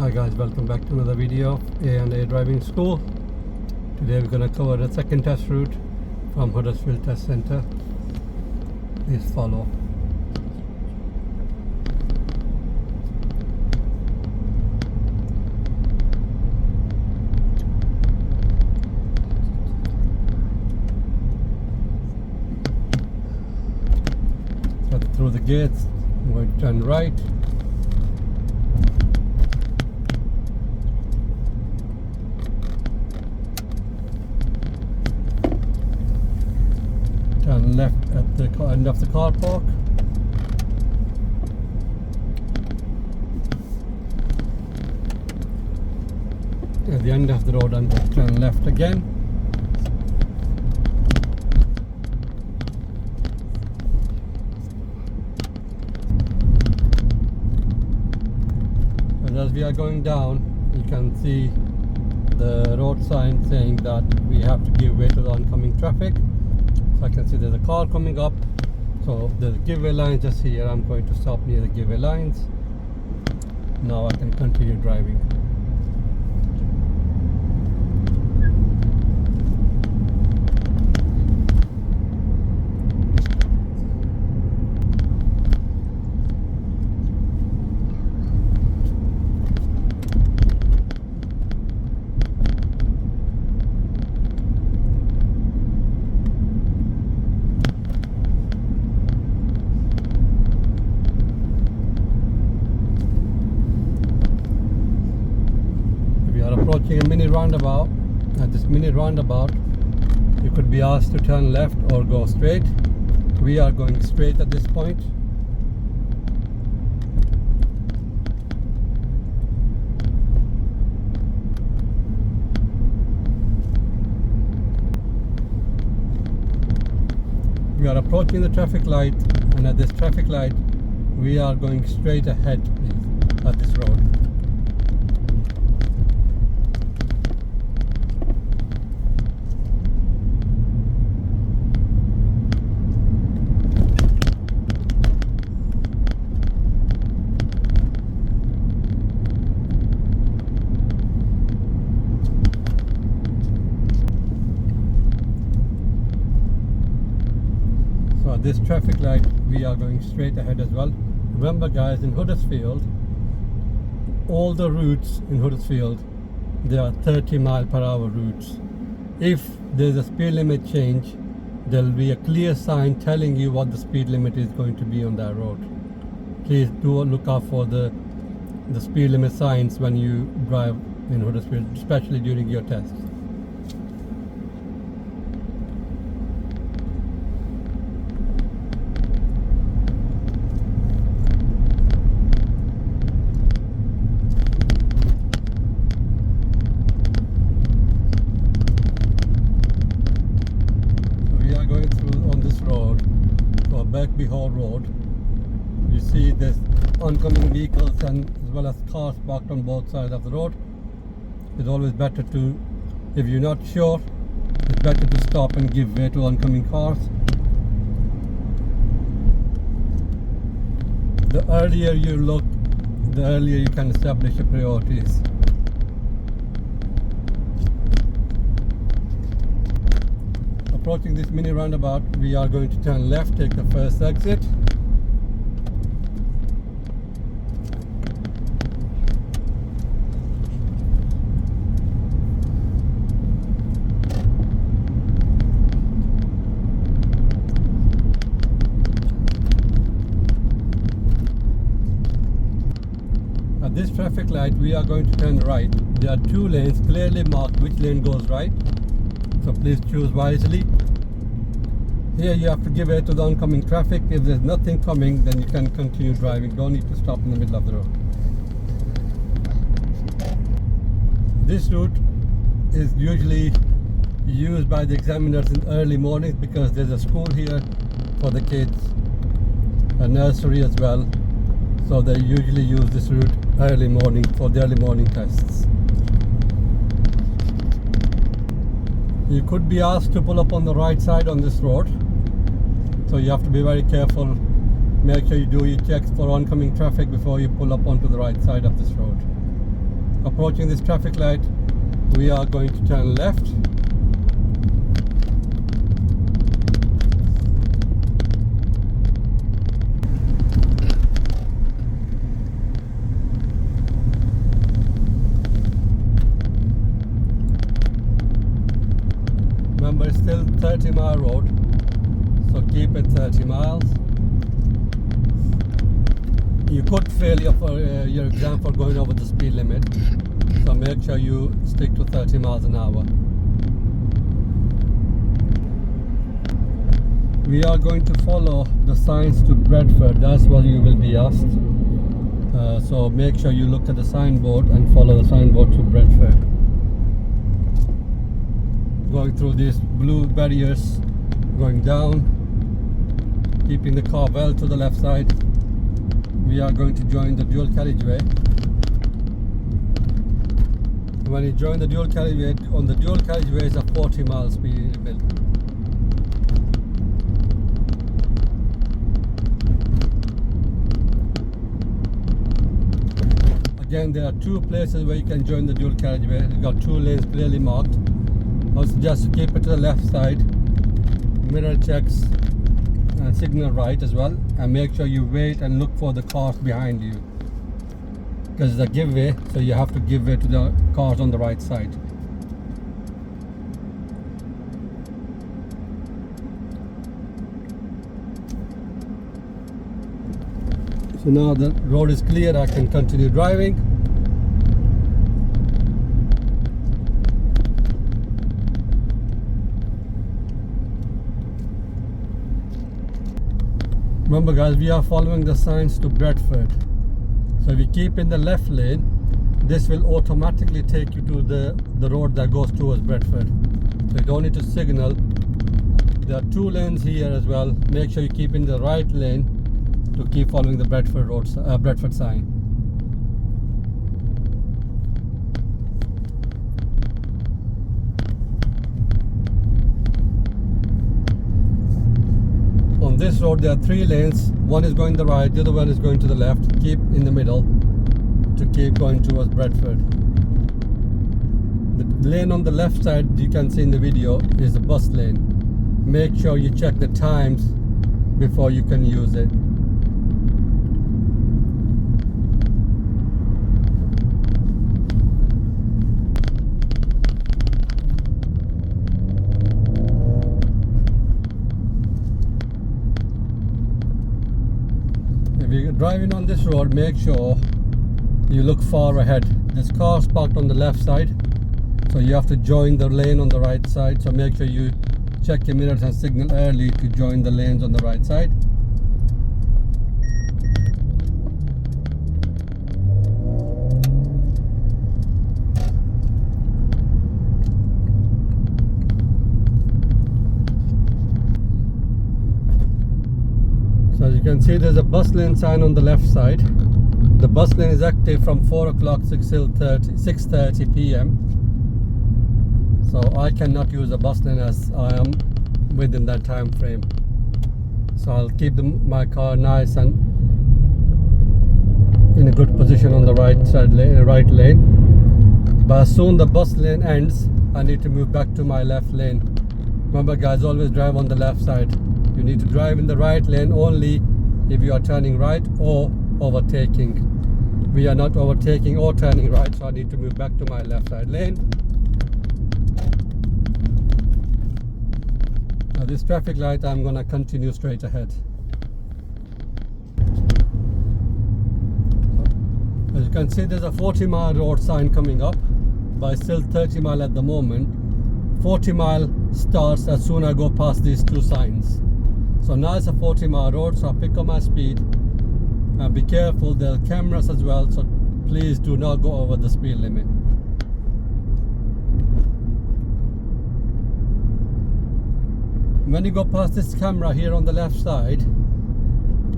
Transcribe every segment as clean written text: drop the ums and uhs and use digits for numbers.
Hi guys, welcome back to another video of A&A Driving School. Today we're going to cover the second test route from Huddersfield Test Centre. Please follow. So through the gates, I'm going to turn right. Turn left at the end of the car park. At the end of the road, I'm going to turn left again. And as we are going down, you can see the road sign saying that we have to give way to the oncoming traffic. I can see there's a car coming up, so there's a giveaway line just here. I'm going to stop near the giveaway lines. Now I can continue driving. Approaching a mini roundabout. At this mini roundabout, you could be asked to turn left or go straight. We are going straight at this point. We are approaching the traffic light, and at this traffic light, we are going straight ahead, please, at this road. This traffic light, we are going straight ahead as well. Remember guys, in Huddersfield, all the routes in Huddersfield, they are 30-mile-per-hour routes. If there's a speed limit change, there will be a clear sign telling you what the speed limit is going to be on that road. Please do look out for the speed limit signs when you drive in Huddersfield, especially during your tests. Hall Road. You see there's oncoming vehicles and as well as cars parked on both sides of the road. It's always better to, if you're not sure, it's better to stop and give way to oncoming cars. The earlier you look, the earlier you can establish your priorities. Approaching this mini roundabout, we are going to turn left, take the first exit. At this traffic light, we are going to turn right. There are two lanes clearly marked which lane goes right, so please choose wisely. Here you have to give way to the oncoming traffic. If there's nothing coming, then you can continue driving. Don't need to stop in the middle of the road. This route is usually used by the examiners in early mornings because there's a school here for the kids, a nursery as well. So they usually use this route early morning for the early morning tests. You could be asked to pull up on the right side on this road. So you have to be very careful. Make sure you do your checks for oncoming traffic before you pull up onto the right side of this road. Approaching this traffic light, we are going to turn left. Remember, it's still 30-mile road, so keep it 30 miles. You could fail your exam for going over the speed limit, so make sure you stick to 30 miles an hour. We are going to follow the signs to Bradford. That's what you will be asked. So make sure you look at the signboard and follow the signboard to Bradford. Going through these blue barriers, going down, keeping the car well to the left side. We are going to join the dual carriageway. When you join the dual carriageway, on the dual carriageway is a 40-mile speed limit. Again, there are two places where you can join the dual carriageway. You've got two lanes clearly marked. Also, just keep it to the left side. Mirror checks and signal right as well, and make sure you wait and look for the cars behind you, because it's a give way, so you have to give way to the cars on the right side. So now the road is clear, I can continue driving. Remember guys, we are following the signs to Bradford. So if we keep in the left lane, this will automatically take you to the road that goes towards Bradford. So you don't need to signal. There are two lanes here as well. Make sure you keep in the right lane to keep following the Bradford road, Bradford sign. On this road there are three lanes. One is going the right, the other one is going to the left. Keep in the middle to keep going towards Bradford. The lane on the left side, you can see in the video, is the bus lane. Make sure you check the times before you can use it. If you're driving on this road, make sure you look far ahead. This car's parked on the left side, so you have to join the lane on the right side. So make sure you check your mirrors and signal early to join the lanes on the right side. So as you can see, there's a bus lane sign on the left side. The bus lane is active from 4 o'clock 6:30 p.m. So I cannot use the bus lane as I am within that time frame. So I'll keep my car nice and in a good position on the right lane. But as soon the bus lane ends, I need to move back to my left lane. Remember guys, always drive on the left side. You need to drive in the right lane only if you are turning right or overtaking. We are not overtaking or turning right, so I need to move back to my left side lane. Now this traffic light, I'm going to continue straight ahead. As you can see, there's a 40-mile road sign coming up, but it's still 30 mile at the moment. 40 mile starts as soon as I go past these two signs. So now it's a 40-mile road, so I pick up my speed. Be careful, there are cameras as well, so please do not go over the speed limit. When you go past this camera here on the left side,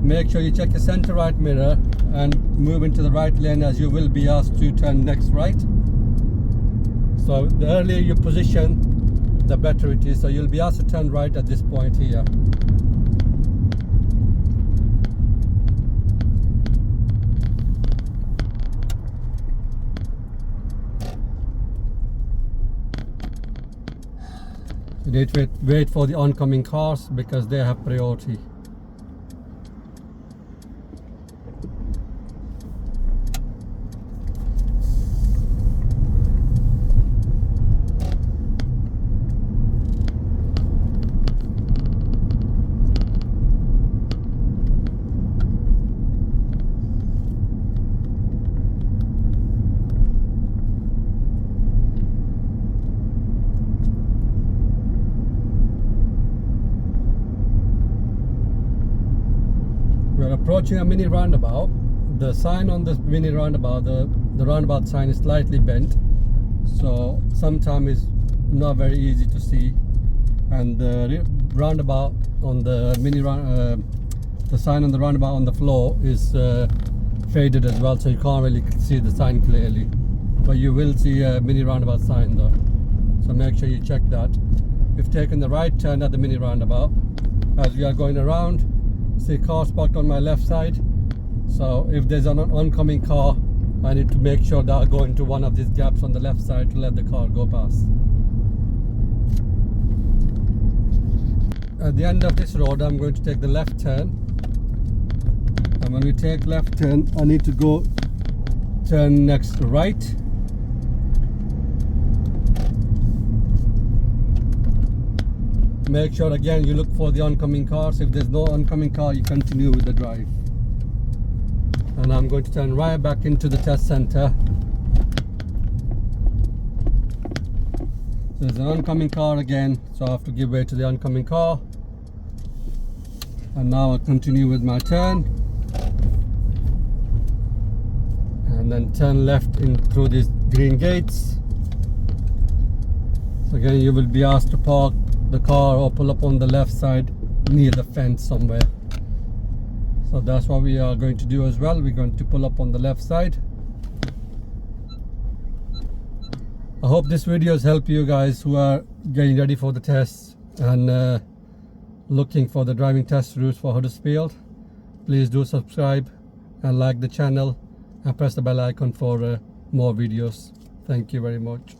make sure you check your center right mirror and move into the right lane, as you will be asked to turn next right. So the earlier you position, the better it is. So you'll be asked to turn right at this point here. You need to wait for the oncoming cars because they have priority. We're approaching a mini roundabout. The sign on this mini roundabout, the roundabout sign is slightly bent, so sometimes it's not very easy to see. And the roundabout on the the sign on the roundabout on the floor is faded as well, so you can't really see the sign clearly. But you will see a mini roundabout sign though, so make sure you check that. We've taken the right turn at the mini roundabout. As we are going around, see car spot on my left side, so if there's an oncoming car, I need to make sure that I go into one of these gaps on the left side to let the car go past. At the end of this road, I'm going to take the left turn, and when we take left turn, I need to go turn next right. Make sure again you look for the oncoming cars. If there's no oncoming car, you continue with the drive. And I'm going to turn right back into the test center. There's an oncoming car again, so I have to give way to the oncoming car. And now I'll continue with my turn. And then turn left in through these green gates. So again, you will be asked to park the car or pull up on the left side near the fence somewhere. So that's what we are going to do as well. We're going to pull up on the left side. I hope this video has helped you guys who are getting ready for the tests and looking for the driving test routes for Huddersfield. Please do subscribe and like the channel and press the bell icon for more videos. Thank you very much.